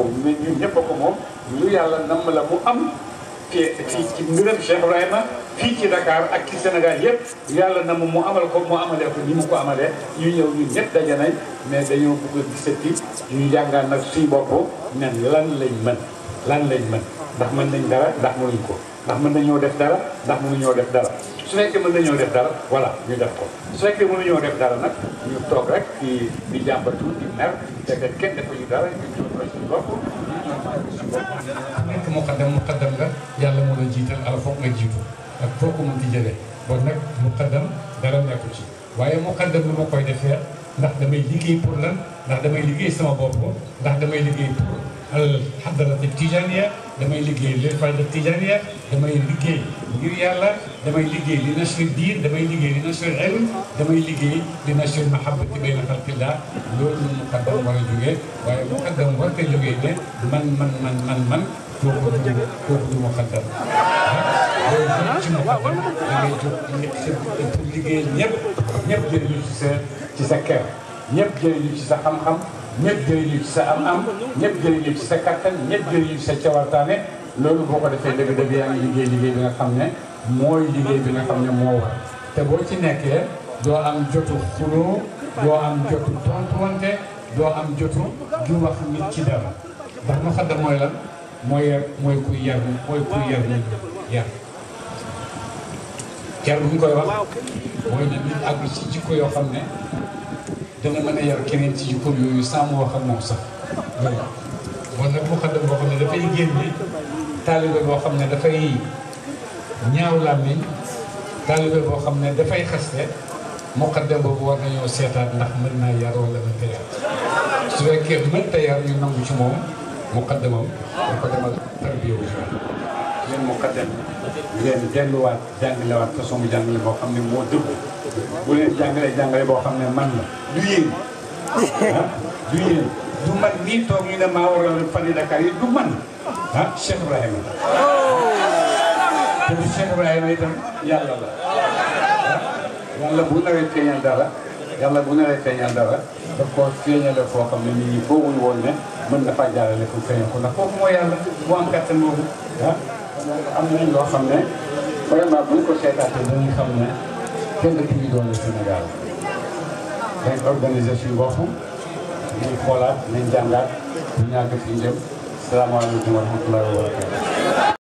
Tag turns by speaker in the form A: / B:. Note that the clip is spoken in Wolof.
A: ko mais ñun ñëpp a ko moom lu yàlla nam la mu am ci mbiram Cheikh Ibrahima fii ci Dakar ak ci Sénégal yëpp yàlla na mu amal ko mu amalee ko ni mu ko amalee ñu ñëw ñun ñëpp daje nañ mais dañoo bëgg a gisati ñu jàngal nag suñu bopp nen lan lañ mën ndax mën nañ dara ndax mënuñ ko ndax mën nañoo def dara ndax mënuñoo def dara su fekkee mën nañoo def dara voilà ñu def ko su fekkee mënuñoo def dara nag ñu toog rek di jàmbatu di mer te kenn defuñu dara ñu ñëw ko suñu bopp
B: nekk muqaddam nga yàlla moo la jiital ala foog nga jiitu ak foo ko mënti jëlee bon nag muqaddam dara nekku ci waaye muqaddam lu ma koy defee ndax damay liggéey pour lan ndax damay liggéey sama bopp ndax damay liggéey pour al hadarati tijaniya damay liggéey lil fayda tijaniya damay liggéey ngir yàlla damay liggéey li nasri diin damay liggéey li nasri ilm damay liggéey li nasri mahabbati bayna xalqillah loolu lu muqaddam war a jógee waaye muqaddam war ko jógee ne man kooku du muqaddam loolu ci muqaddam da ngay jóg pour liggéey ñëpp jëriñu ci sa kër ñëpp jëriñu ci sa xam-xam ñëpp jëriñu ci sa am-am ñëpp jëriñu ci sa kattan ñëpp jëriñu ci sa cawartaane loolu boo ko defee dëgg-dëgg yaa ngi liggéey bi nga xam ne mooy liggéey bi nga xam ne moo war te boo ci nekkee doo am jotu xuloo doo am jotu tontuwante doo am jotu di wax nit ci dara ndax muqaddam mooy lan mooy kuy yar nit yar bu ñu koy wax mooy ne nit àgg ci jikko yoo xam ne dana mën a yar keneen ci jikkoom yooyu sans mu wax ak moom sax loolu bon nag muqaddam boo xam ne dafay génne taalibe boo xam ne dafay ñaaw làmmiñ taalibe boo xam ne dafay xaste muqaddam boobu war nañoo seetaat ndax mën naa yar wala mënta yar su fekkee mënta yar ñu nangu ci moom muqaddamam da ko demal tarbiya wu leen muqaddam ngeen delluwaat jàngalewaat façon bu jàngale boo xam ne moo dëgg bu leen jàngale boo xam ne man la du yéen du yéen du man nii toog ñu ne maa waral fan yi Dakar yi du man Cheikh Ibrahima te du Cheikh Ibrahima itam yàlla la yàlla bu naree feeñal dara daf ko feeñale foo xam ne nit ñi fooguñu woon ne mën na faa jaarale pour feeñal ko ndax foofu mooy yàlla moo am kattan boobu am nañ loo xam ne vraiment bu ñu ko seetaatee dañuy xam ne kenn ki ñu doon Sénégal dañ organiser suñu bopp ñu xoolaat nañ jàngaat ñu ñàkk fi ñu jëm salaamaaleykum wa rahmatullahi wa barakatuh